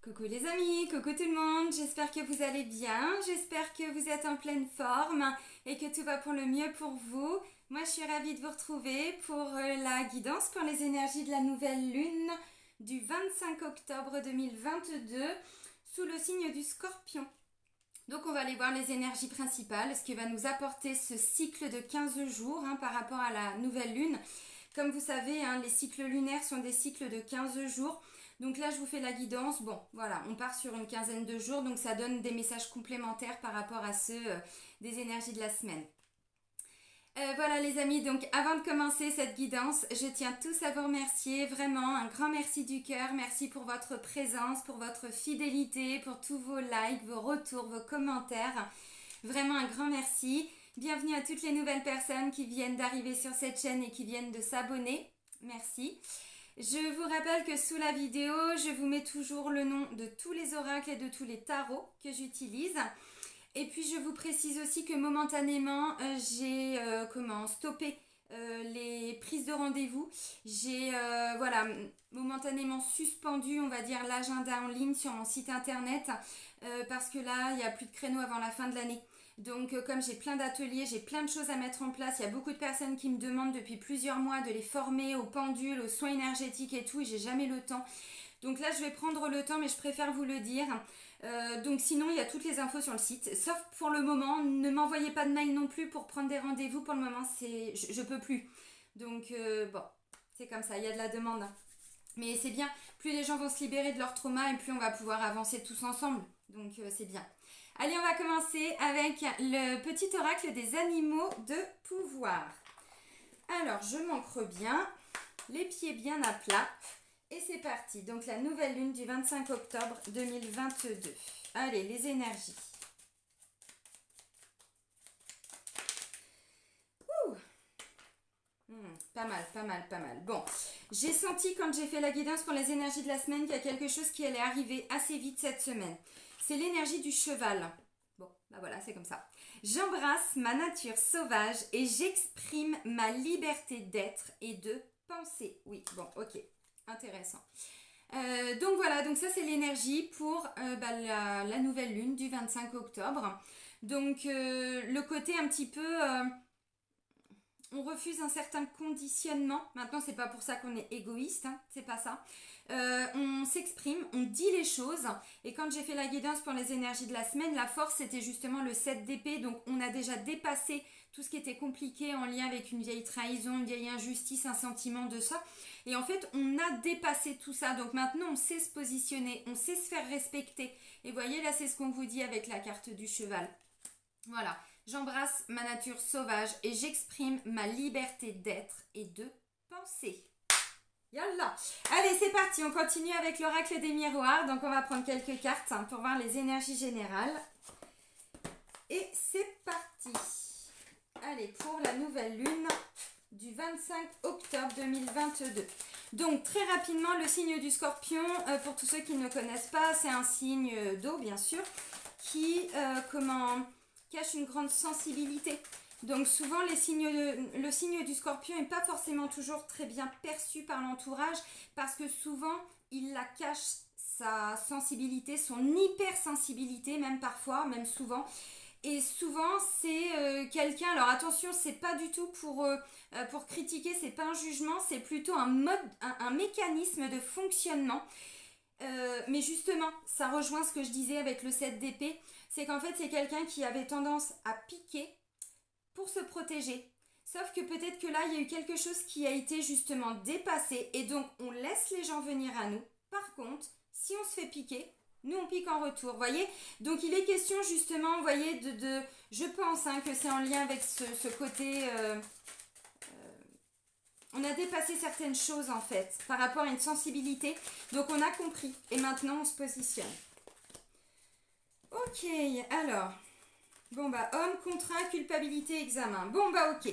Coucou les amis, coucou tout le monde, j'espère que vous allez bien, j'espère que vous êtes en pleine forme et que tout va pour le mieux pour vous. Moi je suis ravie de vous retrouver pour la guidance pour les énergies de la nouvelle lune du 25 octobre 2022 sous le signe du Scorpion. Donc on va aller voir les énergies principales, ce qui va nous apporter ce cycle de 15 jours par rapport à la nouvelle lune. Comme vous savez, les cycles lunaires sont des cycles de 15 jours. Donc là, je vous fais la guidance. Bon, voilà, on part sur une quinzaine de jours. Donc ça donne des messages complémentaires par rapport à ceux des énergies de la semaine. Voilà les amis, donc avant de commencer cette guidance, je tiens tous à vous remercier. Vraiment, un grand merci du cœur. Merci pour votre présence, pour votre fidélité, pour tous vos likes, vos retours, vos commentaires. Vraiment un grand merci. Bienvenue à toutes les nouvelles personnes qui viennent d'arriver sur cette chaîne et qui viennent de s'abonner. Merci. Je vous rappelle que sous la vidéo, je vous mets toujours le nom de tous les oracles et de tous les tarots que j'utilise. Et puis je vous précise aussi que momentanément, j'ai stoppé les prises de rendez-vous. J'ai momentanément suspendu, on va dire, l'agenda en ligne sur mon site internet parce que là, il n'y a plus de créneaux avant la fin de l'année. Donc comme j'ai plein d'ateliers, j'ai plein de choses à mettre en place, il y a beaucoup de personnes qui me demandent depuis plusieurs mois de les former aux pendules, aux soins énergétiques et tout, et j'ai jamais le temps. Donc là je vais prendre le temps, mais je préfère vous le dire. Donc sinon il y a toutes les infos sur le site, sauf pour le moment, ne m'envoyez pas de mail non plus pour prendre des rendez-vous, pour le moment je peux plus. Donc bon, c'est comme ça, il y a de la demande. Mais c'est bien, plus les gens vont se libérer de leur trauma et plus on va pouvoir avancer tous ensemble. Donc c'est bien. Allez, on va commencer avec le petit oracle des animaux de pouvoir. Alors, je m'ancre bien, les pieds bien à plat. Et c'est parti. Donc, la nouvelle lune du 25 octobre 2022. Allez, les énergies. Pas mal, pas mal, pas mal. Bon, j'ai senti quand j'ai fait la guidance pour les énergies de la semaine qu'il y a quelque chose qui allait arriver assez vite cette semaine. C'est l'énergie du cheval. Bon, bah voilà, c'est comme ça. J'embrasse ma nature sauvage et j'exprime ma liberté d'être et de penser. Oui, bon, ok, intéressant. Donc voilà, donc ça c'est l'énergie pour la nouvelle lune du 25 octobre. Donc le côté un petit peu... on refuse un certain conditionnement. Maintenant, c'est pas pour ça qu'on est égoïste, c'est pas ça. On s'exprime, on dit les choses. Et quand j'ai fait la guidance pour les énergies de la semaine, la force c'était justement le 7 d'épée. Donc on a déjà dépassé tout ce qui était compliqué en lien avec une vieille trahison, une vieille injustice, un sentiment de ça. Et en fait, on a dépassé tout ça. Donc maintenant, on sait se positionner, on sait se faire respecter. Et vous voyez, là, c'est ce qu'on vous dit avec la carte du cheval. Voilà. J'embrasse ma nature sauvage et j'exprime ma liberté d'être et de penser. Yallah. Allez, c'est parti, on continue avec l'oracle des miroirs. Donc on va prendre quelques cartes pour voir les énergies générales. Et c'est parti. Allez, pour la nouvelle lune du 25 octobre 2022. Donc très rapidement, le signe du Scorpion, pour tous ceux qui ne connaissent pas, c'est un signe d'eau bien sûr, qui cache une grande sensibilité. Donc souvent le signe du Scorpion n'est pas forcément toujours très bien perçu par l'entourage parce que souvent il la cache, sa sensibilité, son hypersensibilité même parfois, même souvent. Et souvent c'est quelqu'un, alors attention, c'est pas du tout pour critiquer, c'est pas un jugement, c'est plutôt un mécanisme de fonctionnement. Mais justement, ça rejoint ce que je disais avec le 7 d'épée, c'est qu'en fait c'est quelqu'un qui avait tendance à piquer pour se protéger. Sauf que peut-être que là il y a eu quelque chose qui a été justement dépassé et donc on laisse les gens venir à nous. Par contre, si on se fait piquer, nous on pique en retour, voyez. Donc il est question justement, vous voyez, je pense que c'est en lien avec ce côté... on a dépassé certaines choses en fait par rapport à une sensibilité. Donc on a compris et maintenant on se positionne. Ok, alors, bon bah homme, contrat, culpabilité, examen. Bon bah ok.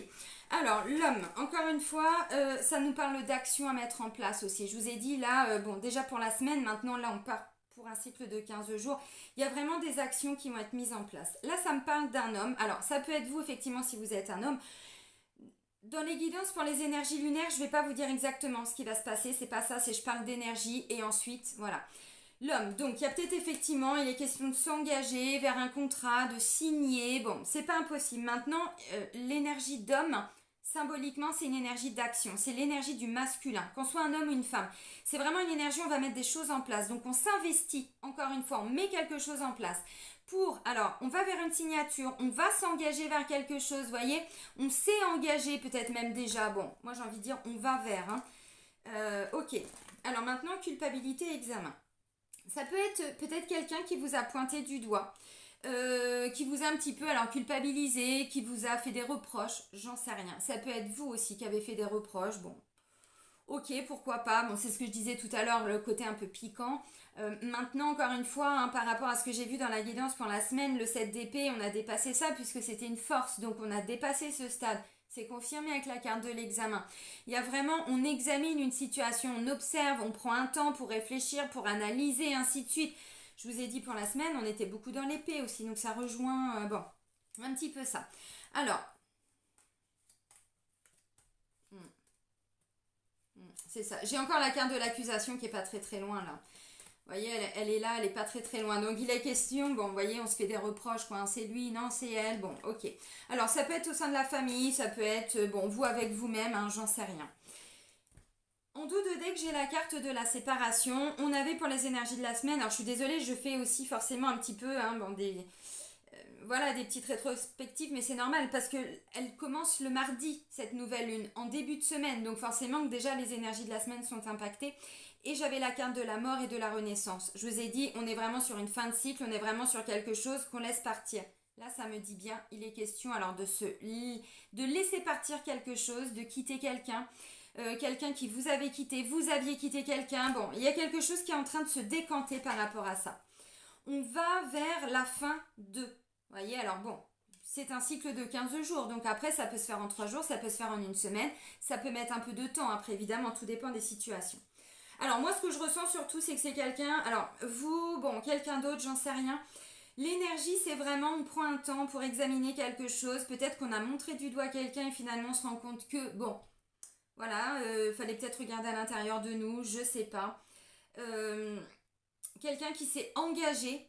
Alors l'homme, encore une fois, ça nous parle d'action à mettre en place aussi. Je vous ai dit là, déjà pour la semaine, maintenant là on part pour un cycle de 15 jours. Il y a vraiment des actions qui vont être mises en place. Là ça me parle d'un homme. Alors ça peut être vous effectivement si vous êtes un homme. Dans les guidances pour les énergies lunaires, je ne vais pas vous dire exactement ce qui va se passer, c'est pas ça, c'est je parle d'énergie et ensuite, voilà. L'homme, donc il y a peut-être effectivement, il est question de s'engager vers un contrat, de signer, bon, c'est pas impossible. Maintenant, l'énergie d'homme, symboliquement, c'est une énergie d'action, c'est l'énergie du masculin, qu'on soit un homme ou une femme. C'est vraiment une énergie, on va mettre des choses en place. Donc on s'investit, encore une fois, on met quelque chose en place. Alors, on va vers une signature, on va s'engager vers quelque chose, vous voyez, on s'est engagé peut-être même déjà, bon, moi j'ai envie de dire, on va vers, hein. Ok, alors maintenant, culpabilité, examen. Ça peut être peut-être quelqu'un qui vous a pointé du doigt, qui vous a un petit peu alors culpabilisé, qui vous a fait des reproches, j'en sais rien. Ça peut être vous aussi qui avez fait des reproches, bon. Ok, pourquoi pas. Bon, c'est ce que je disais tout à l'heure, le côté un peu piquant. Maintenant, encore une fois, hein, par rapport à ce que j'ai vu dans la guidance pour la semaine, le 7 d'épée, on a dépassé ça puisque c'était une force. Donc, on a dépassé ce stade. C'est confirmé avec la carte de l'examen. Il y a vraiment, on examine une situation, on observe, on prend un temps pour réfléchir, pour analyser, ainsi de suite. Je vous ai dit pour la semaine, on était beaucoup dans l'épée aussi, donc ça rejoint, bon, un petit peu ça. Alors, c'est ça. J'ai encore la carte de l'accusation qui est pas très très loin là. Vous voyez, elle est là, elle est pas très très loin. Donc il est question, bon, vous voyez, on se fait des reproches, quoi. Hein, c'est lui, non, c'est elle. Bon, ok. Alors ça peut être au sein de la famille, ça peut être, bon, vous avec vous-même, hein, j'en sais rien. En dos de deck, j'ai la carte de la séparation. On avait pour les énergies de la semaine, alors je suis désolée, je fais aussi forcément un petit peu, hein, bon, voilà, des petites rétrospectives, mais c'est normal parce que elle commence le mardi, cette nouvelle lune, en début de semaine. Donc forcément que déjà les énergies de la semaine sont impactées. Et j'avais la carte de la mort et de la renaissance. Je vous ai dit, on est vraiment sur une fin de cycle, on est vraiment sur quelque chose qu'on laisse partir. Là, ça me dit bien, il est question alors de laisser partir quelque chose, de quitter quelqu'un. Quelqu'un qui vous avait quitté, vous aviez quitté quelqu'un. Bon, il y a quelque chose qui est en train de se décanter par rapport à ça. On va vers la fin de... Vous voyez, alors bon, c'est un cycle de 15 jours. Donc après, ça peut se faire en 3 jours, ça peut se faire en une semaine. Ça peut mettre un peu de temps. Après, évidemment, tout dépend des situations. Alors moi, ce que je ressens surtout, c'est que c'est quelqu'un... Alors, vous, bon, quelqu'un d'autre, j'en sais rien. L'énergie, c'est vraiment, on prend un temps pour examiner quelque chose. Peut-être qu'on a montré du doigt quelqu'un et finalement on se rend compte que, bon, voilà, fallait peut-être regarder à l'intérieur de nous, je sais pas. Quelqu'un qui s'est engagé.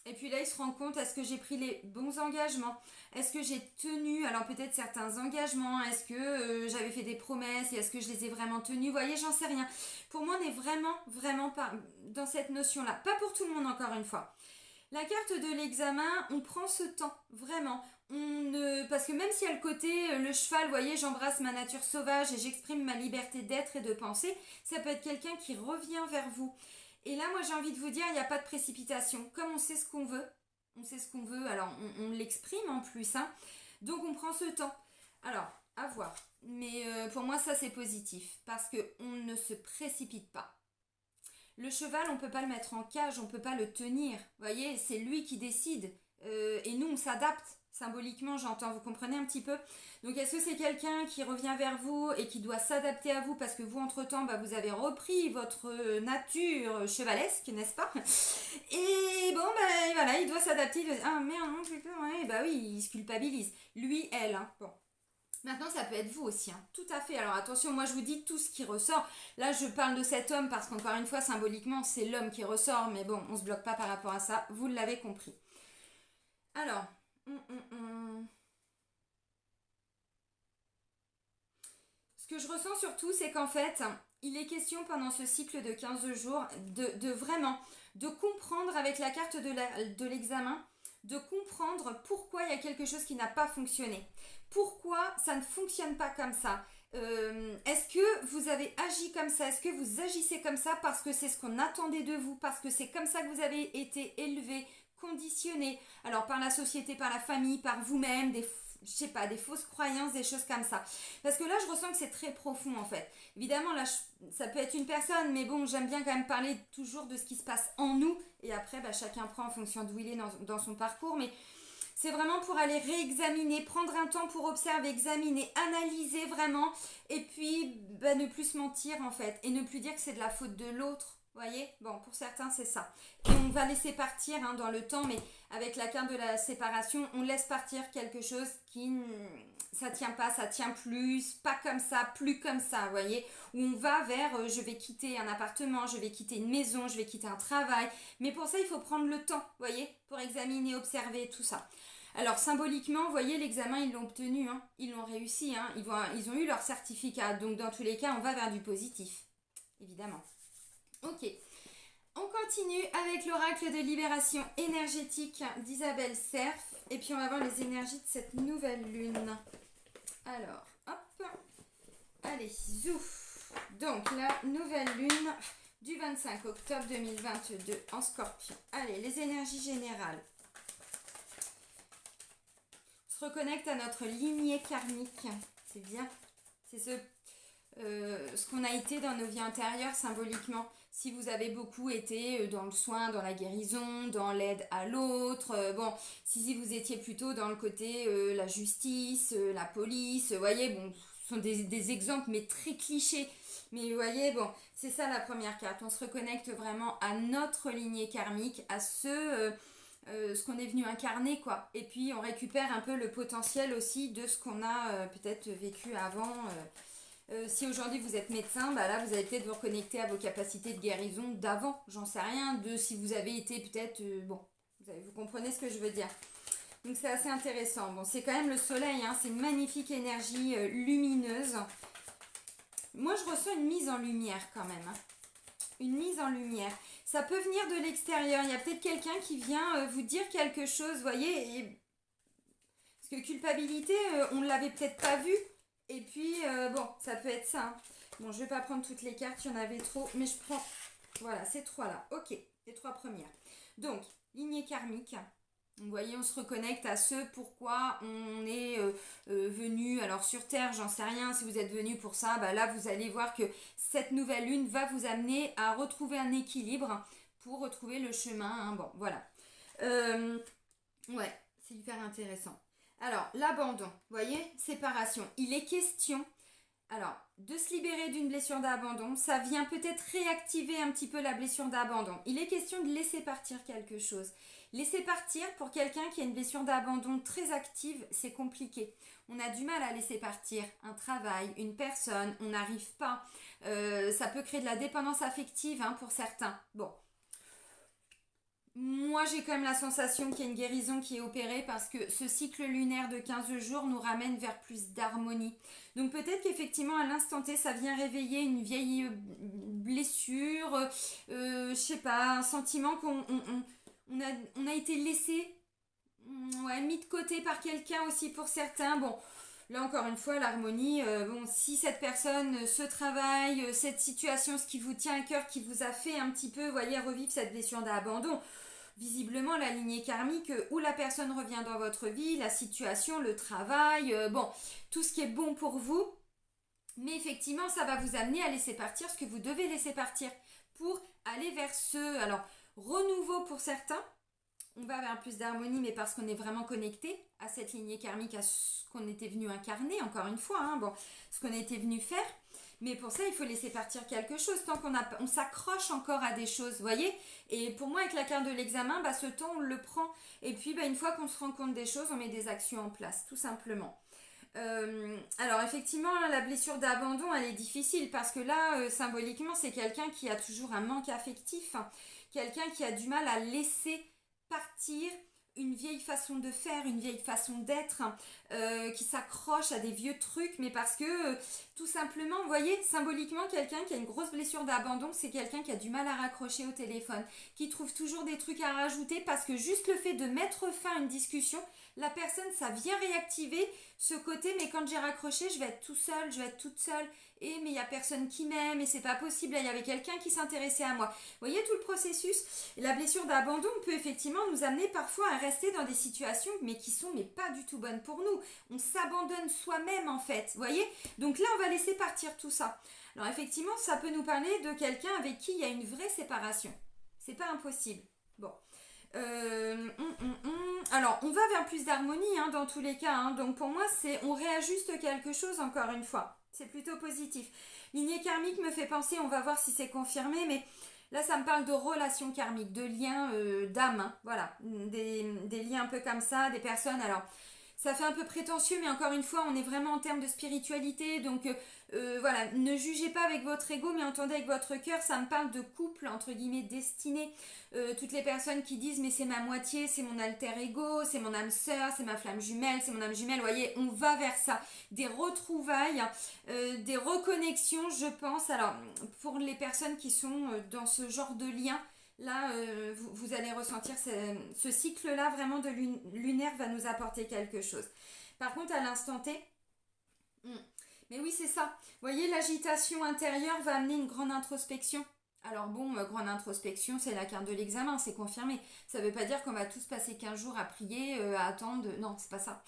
Et puis là, il se rend compte, est-ce que j'ai pris les bons engagements? Est-ce que j'ai tenu, alors peut-être certains engagements? Est-ce que j'avais fait des promesses et est-ce que je les ai vraiment tenues? Vous voyez, j'en sais rien. Pour moi, on est vraiment, vraiment pas dans cette notion-là. Pas pour tout le monde, encore une fois. La carte de l'examen, on prend ce temps, vraiment. Parce que même s'il y a le côté, le cheval, vous voyez, j'embrasse ma nature sauvage et j'exprime ma liberté d'être et de penser, ça peut être quelqu'un qui revient vers vous. Et là, moi, j'ai envie de vous dire, il n'y a pas de précipitation. Comme on sait ce qu'on veut, alors on l'exprime en plus, hein. Donc on prend ce temps. Alors, à voir. Mais pour moi, ça, c'est positif. Parce qu'on ne se précipite pas. Le cheval, on ne peut pas le mettre en cage, on ne peut pas le tenir. Vous voyez, c'est lui qui décide. Et nous, on s'adapte. Symboliquement, j'entends, vous comprenez un petit peu? Donc, est-ce que c'est quelqu'un qui revient vers vous et qui doit s'adapter à vous parce que vous, entre-temps, bah, vous avez repris votre nature chevalesque, n'est-ce pas? Et bon, bah, voilà, il doit s'adapter. Il doit dire, ah merde, non, c'est pas, ouais, bah oui, il se culpabilise. Lui, elle, hein. Bon. Maintenant, ça peut être vous aussi, hein. Tout à fait. Alors attention, moi je vous dis tout ce qui ressort. Là, je parle de cet homme parce qu'encore une fois, symboliquement, c'est l'homme qui ressort. Mais bon, on ne se bloque pas par rapport à ça. Vous l'avez compris. Alors, ce que je ressens surtout, c'est qu'en fait, il est question pendant ce cycle de 15 jours de vraiment, de comprendre avec la carte de l'examen, de comprendre pourquoi il y a quelque chose qui n'a pas fonctionné. Pourquoi ça ne fonctionne pas comme ça? Est-ce que vous avez agi comme ça? Est-ce que vous agissez comme ça parce que c'est ce qu'on attendait de vous? Parce que c'est comme ça que vous avez été élevé, conditionné? Alors par la société, par la famille, par vous-même, je sais pas, des fausses croyances, des choses comme ça. Parce que là, je ressens que c'est très profond en fait. Évidemment, là, ça peut être une personne, mais bon, j'aime bien quand même parler toujours de ce qui se passe en nous. Et après, bah, chacun prend en fonction d'où il est dans son parcours. Mais c'est vraiment pour aller réexaminer, prendre un temps pour observer, examiner, analyser vraiment. Et puis, bah, ne plus se mentir en fait. Et ne plus dire que c'est de la faute de l'autre. Voyez, bon, pour certains, c'est ça. Et on va laisser partir hein, dans le temps, mais avec la carte de la séparation, on laisse partir quelque chose qui, ça tient pas, ça tient plus, pas comme ça, plus comme ça, voyez. Où on va vers, je vais quitter un appartement, je vais quitter une maison, je vais quitter un travail. Mais pour ça, il faut prendre le temps, voyez, pour examiner, observer, tout ça. Alors symboliquement, vous voyez, l'examen, ils l'ont obtenu, hein, ils l'ont réussi, hein, ils ont eu leur certificat. Donc dans tous les cas, on va vers du positif, évidemment. Ok, on continue avec l'oracle de libération énergétique d'Isabelle Cerf. Et puis on va voir les énergies de cette nouvelle lune. Alors, hop, allez, zouf. Donc la nouvelle lune du 25 octobre 2022 en Scorpion. Allez, les énergies générales. On se reconnecte à notre lignée karmique. C'est bien. C'est ce qu'on a été dans nos vies antérieures symboliquement. Si vous avez beaucoup été dans le soin, dans la guérison, dans l'aide à l'autre, bon, si vous étiez plutôt dans le côté la justice, la police, vous voyez, bon, ce sont des exemples mais très clichés. Mais vous voyez, bon, c'est ça la première carte. On se reconnecte vraiment à notre lignée karmique, à ce qu'on est venu incarner, quoi. Et puis on récupère un peu le potentiel aussi de ce qu'on a peut-être vécu avant. Si aujourd'hui vous êtes médecin, bah là vous allez peut-être vous reconnecter à vos capacités de guérison d'avant, j'en sais rien, de si vous avez été peut-être, bon, vous comprenez ce que je veux dire. Donc c'est assez intéressant. Bon, c'est quand même le soleil, hein, c'est une magnifique énergie lumineuse. Moi je ressens une mise en lumière quand même, hein. Une mise en lumière. Ça peut venir de l'extérieur, il y a peut-être quelqu'un qui vient vous dire quelque chose, vous voyez, et... parce que culpabilité, on ne l'avait peut-être pas vu. Et puis, bon, ça peut être ça. Hein. Bon, je vais pas prendre toutes les cartes, il y en avait trop. Mais je prends, voilà, ces trois-là. Ok, les trois premières. Donc, lignée karmique. Vous voyez, on se reconnecte à ce pourquoi on est venu. Alors, sur Terre, j'en sais rien. Si vous êtes venu pour ça, bah là, vous allez voir que cette nouvelle lune va vous amener à retrouver un équilibre pour retrouver le chemin. Hein. Bon, voilà. Ouais, c'est hyper intéressant. Alors, l'abandon, vous voyez, séparation. Il est question, alors, de se libérer d'une blessure d'abandon. Ça vient peut-être réactiver un petit peu la blessure d'abandon. Il est question de laisser partir quelque chose. Laisser partir, pour quelqu'un qui a une blessure d'abandon très active, c'est compliqué. On a du mal à laisser partir un travail, une personne, on n'arrive pas. Ça peut créer de la dépendance affective hein, pour certains. Bon. Moi, j'ai quand même la sensation qu'il y a une guérison qui est opérée parce que ce cycle lunaire de 15 jours nous ramène vers plus d'harmonie. Donc peut-être qu'effectivement, à l'instant T, ça vient réveiller une vieille blessure, je sais pas, un sentiment on a été laissé, ouais, mis de côté par quelqu'un aussi pour certains. Bon, là encore une fois, l'harmonie, bon, si cette personne, ce travail, cette situation, ce qui vous tient à cœur, qui vous a fait un petit peu, voyez, revivre cette blessure d'abandon, visiblement la lignée karmique où la personne revient dans votre vie, la situation, le travail, bon, tout ce qui est bon pour vous. Mais effectivement, ça va vous amener à laisser partir ce que vous devez laisser partir pour aller vers ce, alors, renouveau pour certains. On va vers plus d'harmonie, mais parce qu'on est vraiment connecté à cette lignée karmique, à ce qu'on était venu incarner, encore une fois, hein, bon, ce qu'on était venu faire. Mais pour ça, il faut laisser partir quelque chose, tant on s'accroche encore à des choses, vous voyez. Et pour moi, avec la carte de l'examen, bah, ce temps, on le prend. Et puis, bah, une fois qu'on se rend compte des choses, on met des actions en place, tout simplement. Alors, effectivement, la blessure d'abandon, elle est difficile, parce que là, symboliquement, c'est quelqu'un qui a toujours un manque affectif, hein, quelqu'un qui a du mal à laisser partir une vieille façon de faire, une vieille façon d'être, qui s'accroche à des vieux trucs, mais parce que tout simplement, vous voyez, symboliquement, quelqu'un qui a une grosse blessure d'abandon, c'est quelqu'un qui a du mal à raccrocher au téléphone, qui trouve toujours des trucs à rajouter, parce que juste le fait de mettre fin à une discussion, la personne, ça vient réactiver ce côté, mais quand j'ai raccroché, je vais être tout seul, je vais être toute seule, et mais il n'y a personne qui m'aime, et c'est pas possible, il y avait quelqu'un qui s'intéressait à moi. Vous voyez tout le processus. La blessure d'abandon peut effectivement nous amener parfois à rester dans des situations, mais qui sont pas du tout bonnes pour nous. On s'abandonne soi-même en fait, vous voyez. Donc là, on va laisser partir tout ça. Alors effectivement, ça peut nous parler de quelqu'un avec qui il y a une vraie séparation. C'est pas impossible. Bon. Alors, on va vers plus d'harmonie hein, dans tous les cas. Hein. Donc pour moi, on réajuste quelque chose encore une fois. C'est plutôt positif. Lignée karmique me fait penser, on va voir si c'est confirmé, mais Là, ça me parle de relations karmiques, de liens d'âme, hein, voilà, des liens un peu comme ça, des personnes. Alors, ça fait un peu prétentieux, mais encore une fois, on est vraiment en termes de spiritualité, donc voilà, ne jugez pas avec votre ego, mais entendez avec votre cœur. Ça me parle de couple, entre guillemets, destiné. Toutes les personnes qui disent, mais c'est ma moitié, c'est mon alter ego, c'est mon âme sœur, c'est ma flamme jumelle, c'est mon âme jumelle, vous voyez, on va vers ça. Des retrouvailles, des reconnexions, je pense. Alors, pour les personnes qui sont dans ce genre de lien, là, vous allez ressentir ce cycle-là vraiment de lunaire va nous apporter quelque chose. Par contre, à l'instant T, mais oui, c'est ça. Vous voyez, l'agitation intérieure va amener une grande introspection. Alors bon, grande introspection, c'est la carte de l'examen, c'est confirmé. Ça ne veut pas dire qu'on va tous passer 15 jours à prier, à attendre. Non, c'est pas ça.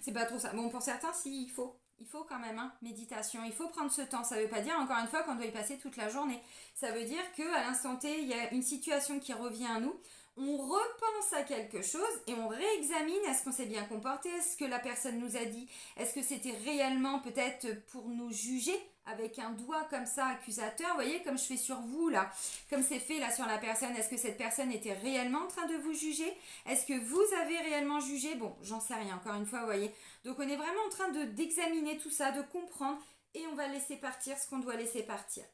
C'est pas trop ça. Bon, pour certains, si, il faut. Il faut quand même, hein, méditation. Il faut prendre ce temps. Ça ne veut pas dire, encore une fois, qu'on doit y passer toute la journée. Ça veut dire qu'à l'instant T, il y a une situation qui revient à nous. On repense à quelque chose et on réexamine, est-ce qu'on s'est bien comporté, est-ce que la personne nous a dit, est-ce que c'était réellement peut-être pour nous juger avec un doigt comme ça accusateur, vous voyez, comme je fais sur vous là, comme c'est fait là sur la personne, est-ce que cette personne était réellement en train de vous juger, est-ce que vous avez réellement jugé, bon, j'en sais rien, encore une fois, vous voyez, donc on est vraiment en train d'examiner tout ça, de comprendre et on va laisser partir ce qu'on doit laisser partir.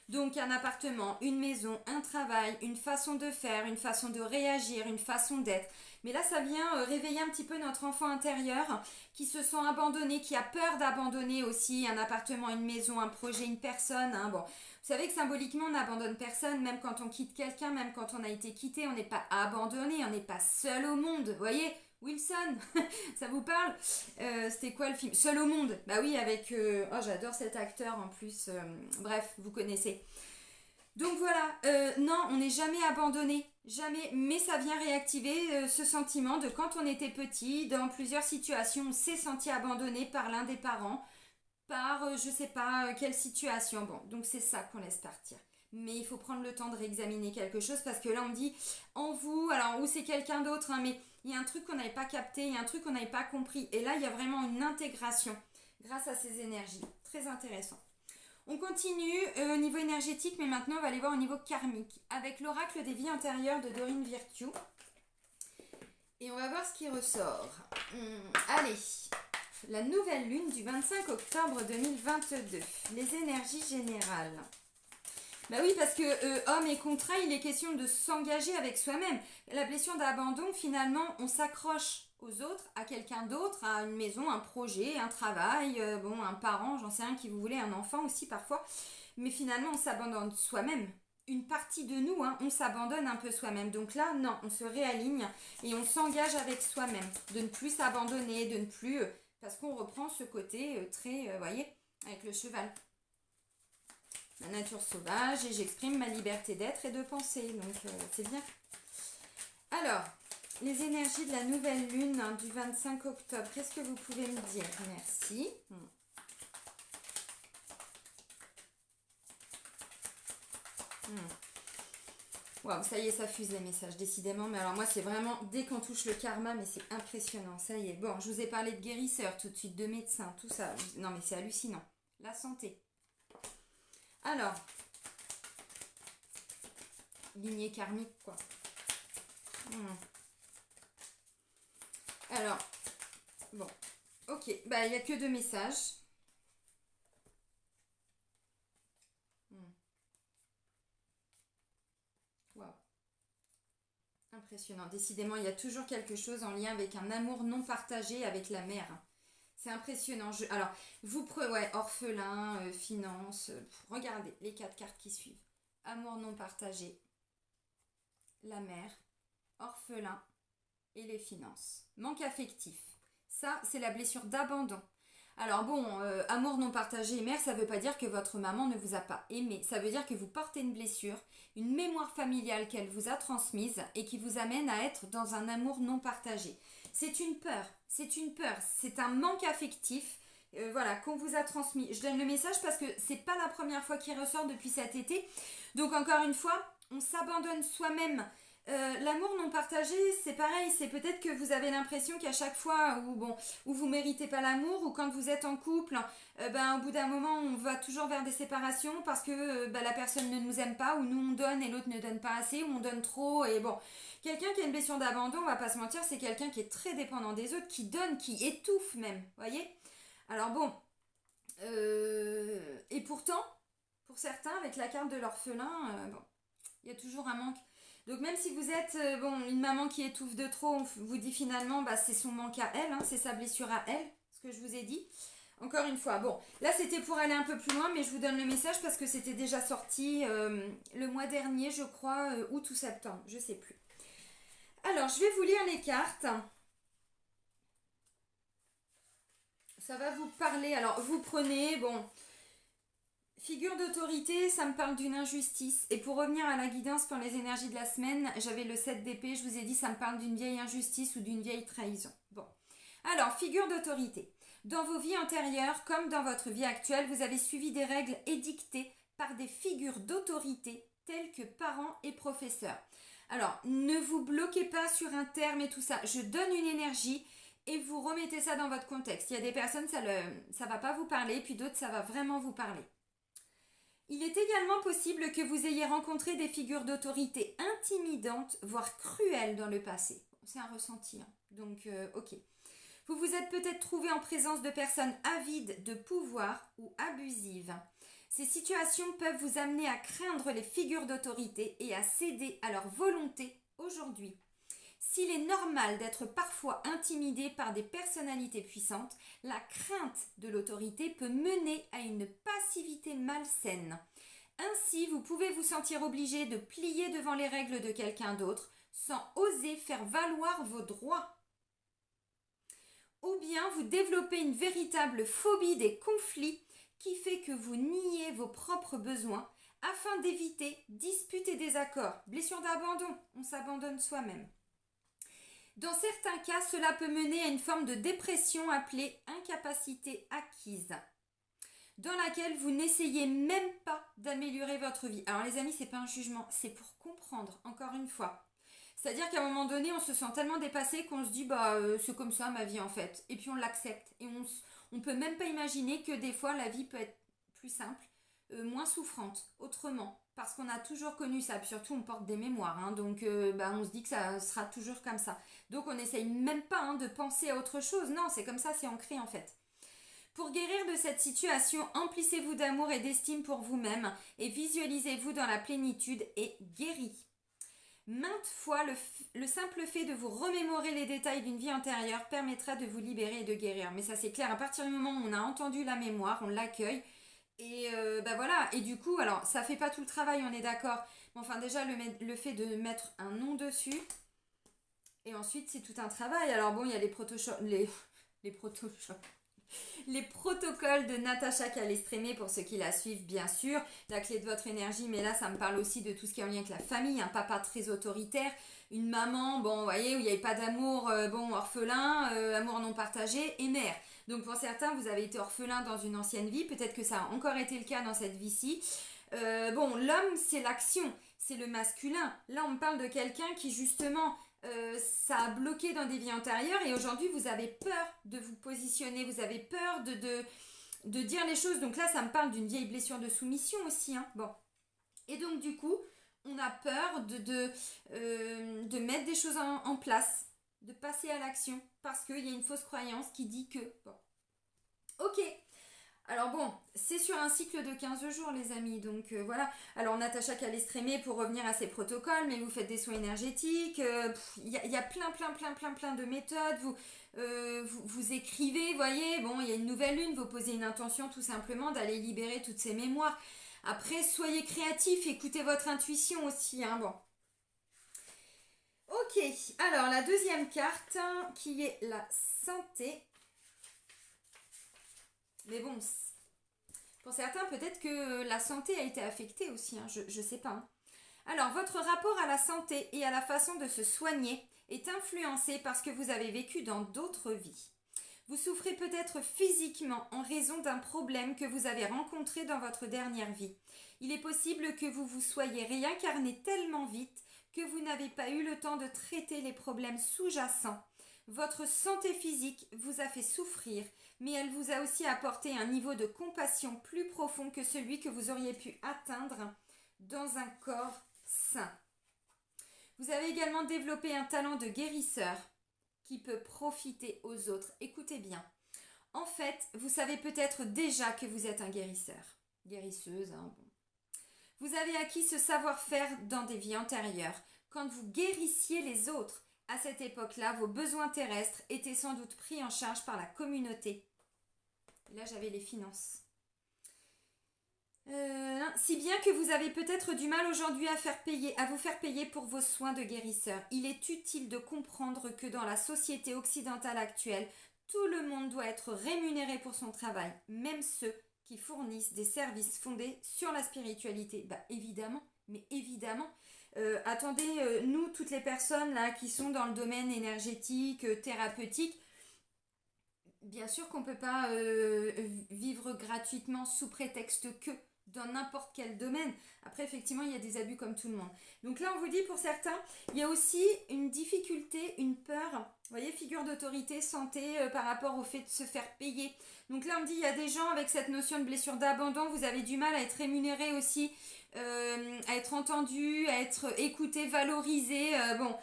Donc un appartement, une maison, un travail, une façon de faire, une façon de réagir, une façon d'être. Mais là, ça vient réveiller un petit peu notre enfant intérieur qui se sent abandonné, qui a peur d'abandonner aussi un appartement, une maison, un projet, une personne. Hein. Bon, vous savez que symboliquement, on n'abandonne personne, même quand on quitte quelqu'un, même quand on a été quitté, on n'est pas abandonné, on n'est pas seul au monde. Vous voyez, Wilson, ça vous parle C'était quoi le film Seul au monde. Bah oui, avec... oh, j'adore cet acteur en plus. Bref, vous connaissez. Donc voilà, non, on n'est jamais abandonné. Jamais. Mais ça vient réactiver ce sentiment de quand on était petit, dans plusieurs situations, on s'est senti abandonné par l'un des parents, par je sais pas quelle situation. Bon, donc c'est ça qu'on laisse partir. Mais il faut prendre le temps de réexaminer quelque chose parce que là on me dit en vous, alors ou c'est quelqu'un d'autre, hein, mais il y a un truc qu'on n'avait pas capté, il y a un truc qu'on n'avait pas compris. Et là il y a vraiment une intégration grâce à ces énergies. Très intéressant. On continue au niveau énergétique, mais maintenant on va aller voir au niveau karmique avec l'oracle des vies intérieures de Dorine Virtue. Et on va voir ce qui ressort. Allez, la nouvelle lune du 25 octobre 2022. Les énergies générales. Bah oui, parce que homme et contrat, il est question de s'engager avec soi-même. La blessure d'abandon, finalement, on s'accroche aux autres, à quelqu'un d'autre, à une maison, un projet, un travail, bon, un parent, j'en sais rien, qui vous voulez, un enfant aussi parfois. Mais finalement, on s'abandonne soi-même. Une partie de nous, hein, on s'abandonne un peu soi-même. Donc là, non, on se réaligne et on s'engage avec soi-même. De ne plus s'abandonner, de ne plus... parce qu'on reprend ce côté très, vous voyez, avec le cheval. Ma nature sauvage et j'exprime ma liberté d'être et de penser. Donc c'est bien. Alors, les énergies de la nouvelle lune hein, du 25 octobre. Qu'est-ce que vous pouvez me dire? Merci. Waouh, ça y est, ça fuse les messages, décidément. Mais alors moi, c'est vraiment, dès qu'on touche le karma, mais c'est impressionnant. Ça y est. Bon, je vous ai parlé de guérisseurs tout de suite, de médecins, tout ça. Non, mais c'est hallucinant. La santé. Alors, lignée karmique, quoi. Alors, bon, ok, bah il n'y a que 2 messages. Waouh, impressionnant. Décidément, il y a toujours quelque chose en lien avec un amour non partagé avec la mère. C'est impressionnant. Alors, vous prenez, ouais, orphelin, finance. Regardez les 4 cartes qui suivent. Amour non partagé, la mère, orphelin et les finances. Manque affectif. Ça, c'est la blessure d'abandon. Alors bon, amour non partagé, mère, ça ne veut pas dire que votre maman ne vous a pas aimé. Ça veut dire que vous portez une blessure, une mémoire familiale qu'elle vous a transmise et qui vous amène à être dans un amour non partagé. C'est une peur, c'est un manque affectif voilà, qu'on vous a transmis. Je donne le message parce que c'est pas la première fois qu'il ressort depuis cet été. Donc encore une fois, on s'abandonne soi-même L'amour non partagé, c'est pareil, c'est peut-être que vous avez l'impression qu'à chaque fois où vous méritez pas l'amour, ou quand vous êtes en couple, au bout d'un moment on va toujours vers des séparations parce que la personne ne nous aime pas, ou nous on donne et l'autre ne donne pas assez, ou on donne trop, et bon. Quelqu'un qui a une blessure d'abandon, on va pas se mentir, c'est quelqu'un qui est très dépendant des autres, qui donne, qui étouffe même, voyez. Alors bon, et pourtant, pour certains, avec la carte de l'orphelin, il y a toujours un manque. Donc même si vous êtes une maman qui étouffe de trop, on vous dit finalement c'est son manque à elle, hein, c'est sa blessure à elle, ce que je vous ai dit. Encore une fois, bon, là c'était pour aller un peu plus loin, mais je vous donne le message parce que c'était déjà sorti le mois dernier, je crois, août ou septembre, je sais plus. Alors, je vais vous lire les cartes. Ça va vous parler. Alors, vous prenez, figure d'autorité, ça me parle d'une injustice. Et pour revenir à la guidance pour les énergies de la semaine, j'avais le 7 d'épée, je vous ai dit, ça me parle d'une vieille injustice ou d'une vieille trahison. Bon. Alors, figure d'autorité. Dans vos vies antérieures, comme dans votre vie actuelle, vous avez suivi des règles édictées par des figures d'autorité telles que parents et professeurs. Alors, ne vous bloquez pas sur un terme et tout ça. Je donne une énergie et vous remettez ça dans votre contexte. Il y a des personnes, ça ne va pas vous parler, puis d'autres, ça va vraiment vous parler. Il est également possible que vous ayez rencontré des figures d'autorité intimidantes, voire cruelles dans le passé. C'est un ressenti, hein. Donc, ok. Vous vous êtes peut-être trouvé en présence de personnes avides de pouvoir ou abusives. Ces situations peuvent vous amener à craindre les figures d'autorité et à céder à leur volonté aujourd'hui. S'il est normal d'être parfois intimidé par des personnalités puissantes, la crainte de l'autorité peut mener à une passivité malsaine. Ainsi, vous pouvez vous sentir obligé de plier devant les règles de quelqu'un d'autre sans oser faire valoir vos droits. Ou bien vous développez une véritable phobie des conflits qui fait que vous niez vos propres besoins afin d'éviter disputes et désaccords. Blessure d'abandon, on s'abandonne soi-même. Dans certains cas, cela peut mener à une forme de dépression appelée incapacité acquise, dans laquelle vous n'essayez même pas d'améliorer votre vie. Alors les amis, c'est pas un jugement, c'est pour comprendre, encore une fois. C'est-à-dire qu'à un moment donné, on se sent tellement dépassé qu'on se dit c'est comme ça ma vie en fait. Et puis on l'accepte. Et on peut même pas imaginer que des fois la vie peut être plus simple, moins souffrante, autrement. Parce qu'on a toujours connu ça. Puis surtout on porte des mémoires. Hein, donc on se dit que ça sera toujours comme ça. Donc on n'essaye même pas de penser à autre chose. Non, c'est comme ça, c'est ancré en fait. Pour guérir de cette situation, emplissez-vous d'amour et d'estime pour vous-même et visualisez-vous dans la plénitude et guéris. Maintes fois, le simple fait de vous remémorer les détails d'une vie antérieure permettra de vous libérer et de guérir. Mais ça c'est clair, à partir du moment où on a entendu la mémoire, on l'accueille. Et voilà, et du coup, alors ça fait pas tout le travail, on est d'accord. Mais enfin déjà, le fait de mettre un nom dessus, et ensuite c'est tout un travail. Alors bon, il y a les les protocoles de Natacha Calestrémé pour ceux qui la suivent bien sûr, la clé de votre énergie, mais là ça me parle aussi de tout ce qui est en lien avec la famille, un papa très autoritaire, une maman, vous voyez, où il n'y avait pas d'amour, orphelin, amour non partagé, et mère. Donc pour certains, vous avez été orphelin dans une ancienne vie, peut-être que ça a encore été le cas dans cette vie-ci. L'homme c'est l'action, c'est le masculin. Là on me parle de quelqu'un qui justement... ça a bloqué dans des vies antérieures et aujourd'hui vous avez peur de vous positionner, vous avez peur de dire les choses. Donc là ça me parle d'une vieille blessure de soumission aussi. Hein. Bon. Et donc du coup on a peur de mettre des choses en place, de passer à l'action parce qu'il y a une fausse croyance qui dit que... Bon. Ok. Alors bon, c'est sur un cycle de 15 jours les amis, donc voilà. Alors Natacha Calestrémé pour revenir à ces protocoles, mais vous faites des soins énergétiques, il y a plein de méthodes, vous écrivez, voyez, il y a une nouvelle lune, vous posez une intention tout simplement d'aller libérer toutes ces mémoires. Après, soyez créatifs, écoutez votre intuition aussi, hein, bon. Ok, alors la deuxième carte, qui est la santé. Mais bon, pour certains, peut-être que la santé a été affectée aussi, hein, je sais pas. Hein. Alors, votre rapport à la santé et à la façon de se soigner est influencé par ce que vous avez vécu dans d'autres vies. Vous souffrez peut-être physiquement en raison d'un problème que vous avez rencontré dans votre dernière vie. Il est possible que vous vous soyez réincarné tellement vite que vous n'avez pas eu le temps de traiter les problèmes sous-jacents. Votre santé physique vous a fait souffrir, mais elle vous a aussi apporté un niveau de compassion plus profond que celui que vous auriez pu atteindre dans un corps sain. Vous avez également développé un talent de guérisseur qui peut profiter aux autres. Écoutez bien. En fait, vous savez peut-être déjà que vous êtes un guérisseur. Guérisseuse, hein, bon. Vous avez acquis ce savoir-faire dans des vies antérieures. Quand vous guérissiez les autres, à cette époque-là, vos besoins terrestres étaient sans doute pris en charge par la communauté. Et là, j'avais les finances. Si bien que vous avez peut-être du mal aujourd'hui à vous faire payer pour vos soins de guérisseur. Il est utile de comprendre que dans la société occidentale actuelle, tout le monde doit être rémunéré pour son travail, même ceux qui fournissent des services fondés sur la spiritualité. Bah évidemment, mais évidemment. Attendez, nous, toutes les personnes là qui sont dans le domaine énergétique, thérapeutique, bien sûr qu'on ne peut pas vivre gratuitement sous prétexte que dans n'importe quel domaine. Après, effectivement, il y a des abus comme tout le monde. Donc là, on vous dit pour certains, il y a aussi une difficulté, une peur, vous voyez, figure d'autorité, santé par rapport au fait de se faire payer. Donc là, on me dit, il y a des gens avec cette notion de blessure d'abandon, vous avez du mal à être rémunéré aussi, à être entendu, à être écouté, valorisé, bon,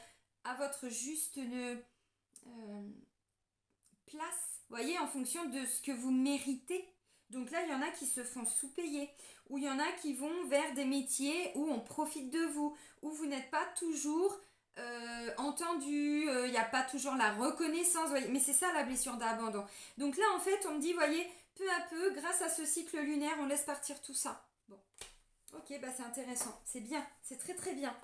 à votre juste place, vous voyez, en fonction de ce que vous méritez. Donc là, il y en a qui se font sous-payer, ou il y en a qui vont vers des métiers où on profite de vous, où vous n'êtes pas toujours entendu, il n'y a pas toujours la reconnaissance, voyez. Mais c'est ça la blessure d'abandon. Donc là, en fait, on me dit, voyez, peu à peu, grâce à ce cycle lunaire, on laisse partir tout ça. Bon, ok, bah c'est intéressant, c'est bien, c'est très très bien.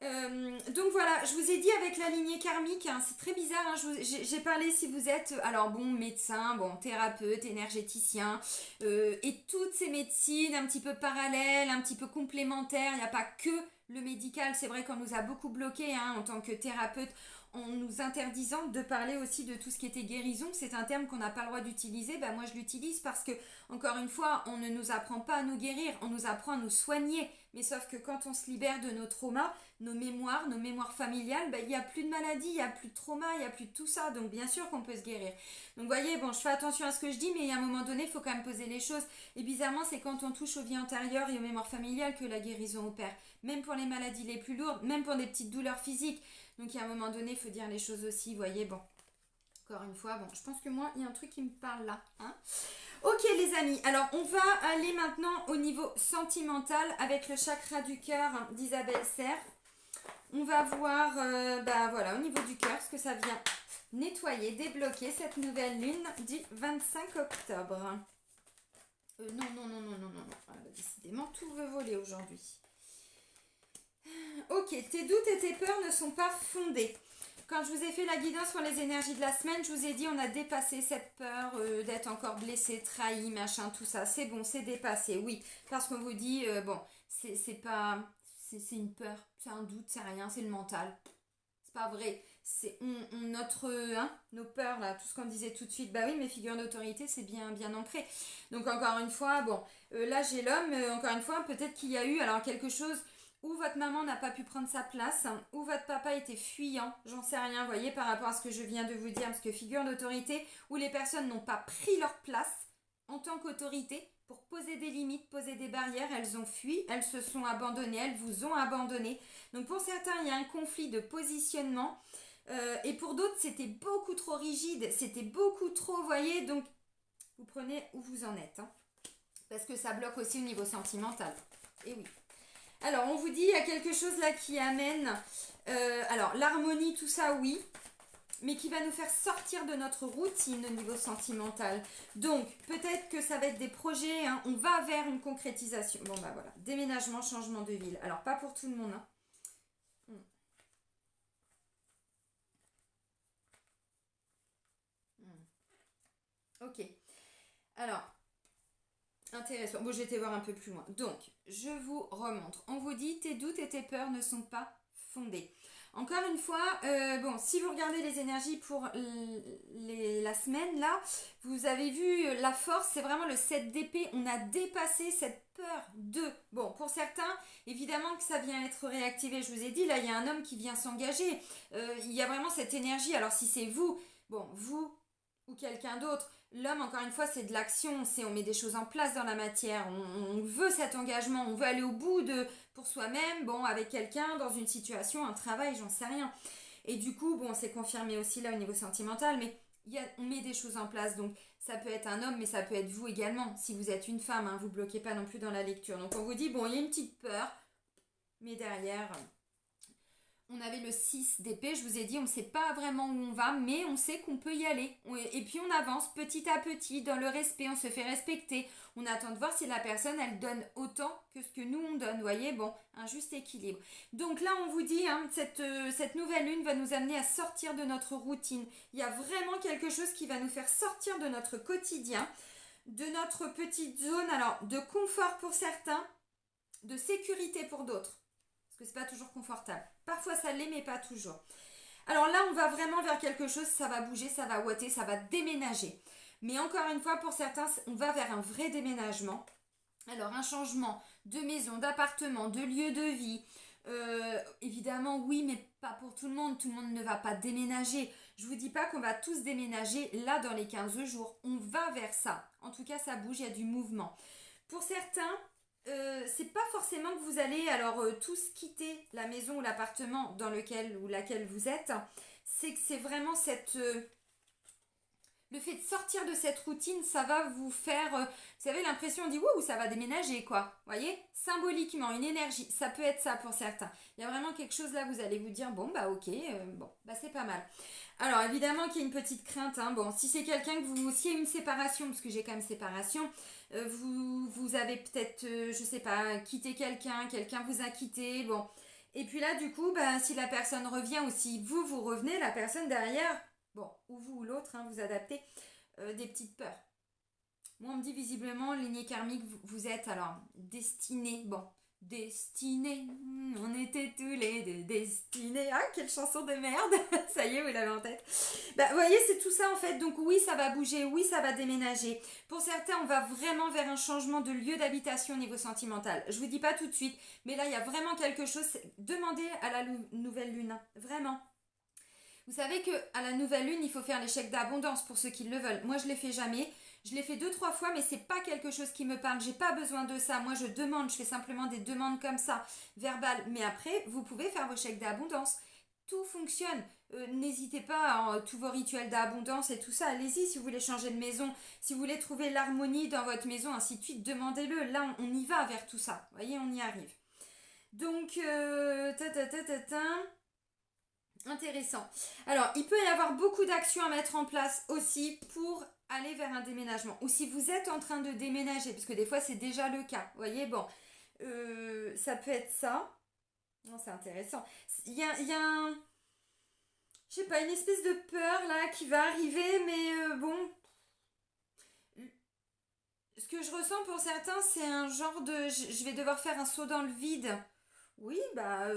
Donc voilà, je vous ai dit avec la lignée karmique, hein, c'est très bizarre, hein, j'ai parlé si vous êtes, alors bon, médecin, bon, thérapeute, énergéticien, et toutes ces médecines un petit peu parallèles, un petit peu complémentaires, il n'y a pas que le médical, c'est vrai qu'on nous a beaucoup bloqué hein, en tant que thérapeute, en nous interdisant de parler aussi de tout ce qui était guérison, c'est un terme qu'on n'a pas le droit d'utiliser, bah moi je l'utilise parce que, encore une fois, on ne nous apprend pas à nous guérir, on nous apprend à nous soigner, mais sauf que quand on se libère de nos traumas, nos mémoires familiales, bah, il n'y a plus de maladie, il n'y a plus de trauma, il n'y a plus de tout ça, donc bien sûr qu'on peut se guérir. Donc vous voyez, bon, je fais attention à ce que je dis, mais à un moment donné, il faut quand même poser les choses. Et bizarrement, c'est quand on touche aux vies antérieures et aux mémoires familiales que la guérison opère. Même pour les maladies les plus lourdes, même pour des petites douleurs physiques. Donc à un moment donné, il faut dire les choses aussi, vous voyez, bon. Encore une fois, bon, je pense que moi, il y a un truc qui me parle là, hein. Ok les amis, alors on va aller maintenant au niveau sentimental avec le chakra du cœur d'Isabelle Serre. On va voir, bah voilà, au niveau du cœur, ce que ça vient nettoyer, débloquer cette nouvelle lune du 25 octobre. Non. Décidément, tout veut voler aujourd'hui. Ok, tes doutes et tes peurs ne sont pas fondés. Quand je vous ai fait la guidance pour les énergies de la semaine, je vous ai dit on a dépassé cette peur d'être encore blessé, trahi, machin, tout ça. C'est bon, c'est dépassé, oui. Parce qu'on vous dit, bon, c'est pas... C'est une peur, c'est un doute, c'est rien, c'est le mental. C'est pas vrai. C'est nos peurs, là, tout ce qu'on disait tout de suite. Bah oui, mes figures d'autorité, c'est bien ancré. Donc encore une fois, bon, là j'ai l'homme, encore une fois, peut-être qu'il y a eu alors quelque chose où votre maman n'a pas pu prendre sa place, où votre papa était fuyant, j'en sais rien, vous voyez, par rapport à ce que je viens de vous dire, parce que figure d'autorité, où les personnes n'ont pas pris leur place en tant qu'autorité, pour poser des limites, poser des barrières, elles ont fui, elles se sont abandonnées, elles vous ont abandonné. Donc pour certains, il y a un conflit de positionnement. Et pour d'autres, c'était beaucoup trop rigide, c'était beaucoup trop, vous voyez, donc vous prenez où vous en êtes. Hein, parce que ça bloque aussi au niveau sentimental. Et oui. Alors, on vous dit, il y a quelque chose là qui amène, alors l'harmonie, tout ça, oui. Mais qui va nous faire sortir de notre routine au niveau sentimental. Donc, peut-être que ça va être des projets, hein, on va vers une concrétisation. Bon, bah voilà, déménagement, changement de ville. Alors, pas pour tout le monde. Hein. Ok. Alors, intéressant. Bon, j'ai été voir un peu plus loin. Donc, je vous remontre. On vous dit, tes doutes et tes peurs ne sont pas fondé. Encore une fois, bon, si vous regardez les énergies pour la semaine, là, vous avez vu la force, c'est vraiment le 7 d'épée. On a dépassé cette peur de... Bon, pour certains, évidemment que ça vient être réactivé. Je vous ai dit, là, il y a un homme qui vient s'engager. Il y a vraiment cette énergie. Alors, si c'est vous, bon, vous ou quelqu'un d'autre, l'homme, encore une fois, c'est de l'action. On met des choses en place dans la matière. On veut cet engagement. On veut aller au bout pour soi-même, bon, avec quelqu'un, dans une situation, un travail, j'en sais rien. Et du coup, bon, c'est confirmé aussi là au niveau sentimental, mais on met des choses en place. Donc, ça peut être un homme, mais ça peut être vous également. Si vous êtes une femme, hein, vous ne bloquez pas non plus dans la lecture. Donc, on vous dit, bon, il y a une petite peur, mais derrière... On avait le 6 d'épée, je vous ai dit, on ne sait pas vraiment où on va, mais on sait qu'on peut y aller. Et puis on avance petit à petit dans le respect, on se fait respecter. On attend de voir si la personne, elle donne autant que ce que nous on donne. Vous voyez, bon, un juste équilibre. Donc là, on vous dit, hein, cette nouvelle lune va nous amener à sortir de notre routine. Il y a vraiment quelque chose qui va nous faire sortir de notre quotidien, de notre petite zone, alors de confort pour certains, de sécurité pour d'autres. Parce que c'est pas toujours confortable. Parfois ça l'est, mais pas toujours. Alors là, on va vraiment vers quelque chose, ça va bouger, ça va ouater, ça va déménager. Mais encore une fois, pour certains, on va vers un vrai déménagement. Alors un changement de maison, d'appartement, de lieu de vie. Évidemment, oui, mais pas pour tout le monde. Tout le monde ne va pas déménager. Je vous dis pas qu'on va tous déménager là dans les 15 jours. On va vers ça. En tout cas, ça bouge, il y a du mouvement. Pour certains... c'est pas forcément que vous allez tous quitter la maison ou l'appartement dans lequel ou laquelle vous êtes. C'est que c'est vraiment le fait de sortir de cette routine, ça va vous faire, vous avez l'impression, on dit ouh, ça va déménager quoi. Vous voyez, symboliquement, une énergie, ça peut être ça pour certains. Il y a vraiment quelque chose là, vous allez vous dire bon bah ok, bon bah c'est pas mal. Alors évidemment qu'il y a une petite crainte, hein. Bon, si c'est quelqu'un s'il y a une séparation, parce que j'ai quand même séparation, vous avez peut-être, je sais pas, quitté quelqu'un vous a quitté, bon. Et puis là, du coup, bah, si la personne revient ou si vous revenez, la personne derrière, bon, ou vous ou l'autre, hein, vous adaptez, des petites peurs. Moi, on me dit visiblement, lignée karmique, vous êtes alors destiné, bon, destinés, on était tous les deux destinés. Ah, quelle chanson de merde. Ça y est, vous l'avez en tête. Bah, vous voyez, c'est tout ça en fait. Donc oui, ça va bouger, oui, ça va déménager. Pour certains, on va vraiment vers un changement de lieu d'habitation au niveau sentimental. Je vous dis pas tout de suite, mais là, il y a vraiment quelque chose. Demandez à la nouvelle lune, vraiment. Vous savez qu'à la nouvelle lune, il faut faire les chèques d'abondance pour ceux qui le veulent. Moi, je ne les fais jamais. Je l'ai fait 2-3 fois, mais c'est pas quelque chose qui me parle. J'ai pas besoin de ça. Moi, je demande. Je fais simplement des demandes comme ça, verbales. Mais après, vous pouvez faire vos chèques d'abondance. Tout fonctionne. N'hésitez pas, tous vos rituels d'abondance et tout ça. Allez-y si vous voulez changer de maison. Si vous voulez trouver l'harmonie dans votre maison, ainsi de suite, demandez-le. Là, on y va vers tout ça. Vous voyez, on y arrive. Donc, intéressant. Alors, il peut y avoir beaucoup d'actions à mettre en place aussi pour aller vers un déménagement. Ou si vous êtes en train de déménager, parce que des fois c'est déjà le cas. Vous voyez, bon, ça peut être ça. Non, c'est intéressant. Il y a un... Je sais pas, une espèce de peur là qui va arriver, mais bon... Ce que je ressens pour certains, c'est un genre de... Je vais devoir faire un saut dans le vide. Oui, bah...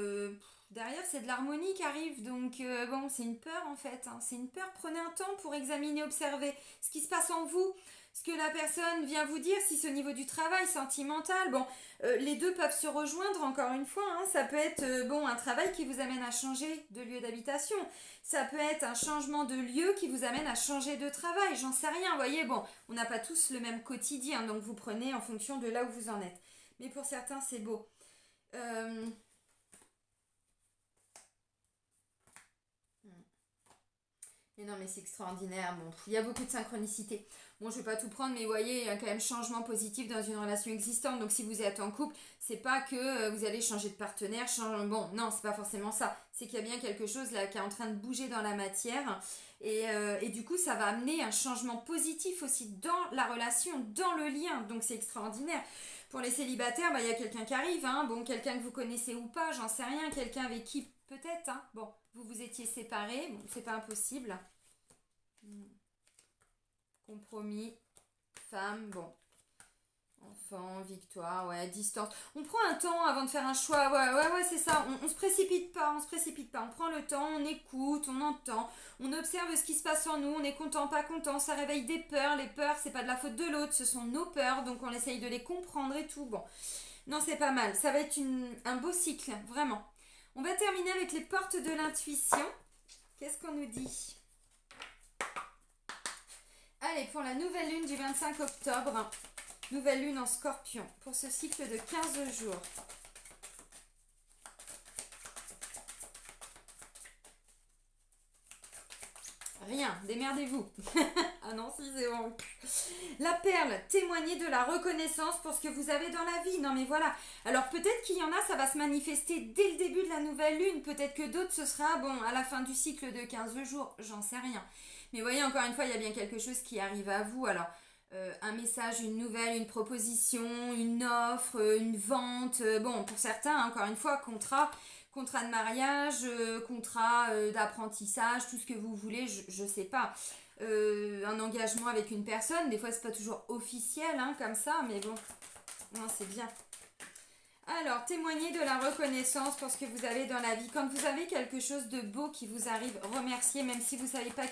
derrière, c'est de l'harmonie qui arrive, donc bon, c'est une peur en fait, hein. C'est une peur. Prenez un temps pour examiner, observer ce qui se passe en vous, ce que la personne vient vous dire, si c'est au niveau du travail, sentimental, bon, les deux peuvent se rejoindre encore une fois, hein. Ça peut être bon, un travail qui vous amène à changer de lieu d'habitation, ça peut être un changement de lieu qui vous amène à changer de travail, j'en sais rien, vous voyez, bon, on n'a pas tous le même quotidien, donc vous prenez en fonction de là où vous en êtes. Mais pour certains, c'est beau. Mais non, mais c'est extraordinaire. Bon, il y a beaucoup de synchronicité. Bon, je vais pas tout prendre, mais vous voyez, il y a quand même changement positif dans une relation existante. Donc, si vous êtes en couple, c'est pas que vous allez changer de partenaire. Bon, non, c'est pas forcément ça. C'est qu'il y a bien quelque chose là qui est en train de bouger dans la matière. Et du coup, ça va amener un changement positif aussi dans la relation, dans le lien. Donc, c'est extraordinaire. Pour les célibataires, bah, il y a quelqu'un qui arrive. Hein. Bon, quelqu'un que vous connaissez ou pas, j'en sais rien. Quelqu'un avec qui peut-être. Hein. Bon, vous étiez séparés. Bon, c'est pas impossible. Compromis, femme, bon. Enfant, victoire, ouais, distance. On prend un temps avant de faire un choix. Ouais, c'est ça. On se précipite pas, on se précipite pas. On prend le temps, on écoute, on entend, on observe ce qui se passe en nous. On est content, pas content. Ça réveille des peurs. Les peurs, c'est pas de la faute de l'autre, ce sont nos peurs. Donc on essaye de les comprendre et tout. Bon, non, c'est pas mal. Ça va être un beau cycle, vraiment. On va terminer avec les portes de l'intuition. Qu'est-ce qu'on nous dit? Allez, pour la nouvelle lune du 25 octobre. Nouvelle lune en Scorpion pour ce cycle de 15 jours. Rien, démerdez-vous. Ah non, si c'est bon. La perle, témoignez de la reconnaissance pour ce que vous avez dans la vie. Non mais voilà. Alors peut-être qu'il y en a, ça va se manifester dès le début de la nouvelle lune. Peut-être que d'autres, ce sera, bon, à la fin du cycle de 15 jours. J'en sais rien. Mais voyez, encore une fois, il y a bien quelque chose qui arrive à vous. Alors, un message, une nouvelle, une proposition, une offre, une vente. Bon, pour certains, encore une fois, contrat de mariage, contrat d'apprentissage, tout ce que vous voulez, je sais pas. Un engagement avec une personne, des fois c'est pas toujours officiel hein, comme ça, mais bon, non, c'est bien. Alors, témoignez de la reconnaissance pour ce que vous avez dans la vie. Quand vous avez quelque chose de beau qui vous arrive, remerciez, même si vous ne savez pas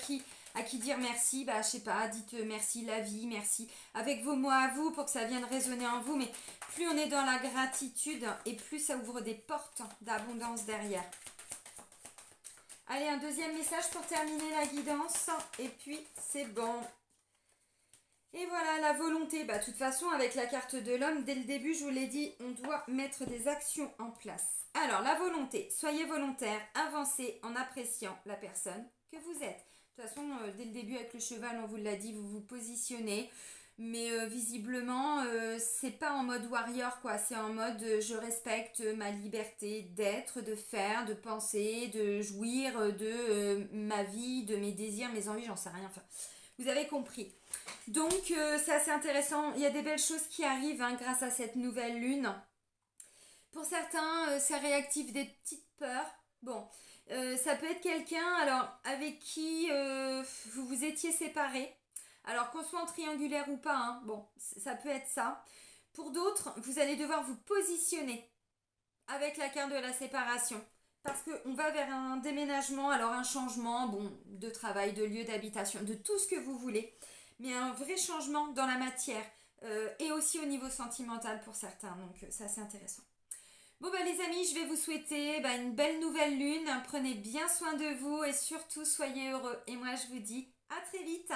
à qui dire merci, bah je sais pas, dites merci la vie, merci avec vos mots à vous pour que ça vienne résonner en vous, mais plus on est dans la gratitude et plus ça ouvre des portes d'abondance derrière. Allez, un deuxième message pour terminer la guidance et puis c'est bon. Et voilà, la volonté, bah de toute façon avec la carte de l'homme, dès le début je vous l'ai dit, on doit mettre des actions en place. Alors la volonté, soyez volontaire, avancez en appréciant la personne que vous êtes. De toute façon, dès le début avec le cheval, on vous l'a dit, vous vous positionnez. Mais visiblement, c'est pas en mode warrior quoi, c'est en mode je respecte ma liberté d'être, de faire, de penser, de jouir de ma vie, de mes désirs, mes envies, j'en sais rien. Enfin, vous avez compris. Donc c'est assez intéressant, il y a des belles choses qui arrivent hein, grâce à cette nouvelle lune. Pour certains, ça réactive des petites peurs. Bon, ça peut être quelqu'un alors avec qui vous vous étiez séparés. Alors qu'on soit en triangulaire ou pas, hein, bon, ça peut être ça. Pour d'autres, vous allez devoir vous positionner avec la carte de la séparation. Parce qu'on va vers un déménagement, alors un changement, bon, de travail, de lieu d'habitation, de tout ce que vous voulez. Mais un vrai changement dans la matière et aussi au niveau sentimental pour certains. Donc ça c'est intéressant. Bon bah les amis, je vais vous souhaiter une belle nouvelle lune. Prenez bien soin de vous et surtout soyez heureux. Et moi je vous dis à très vite.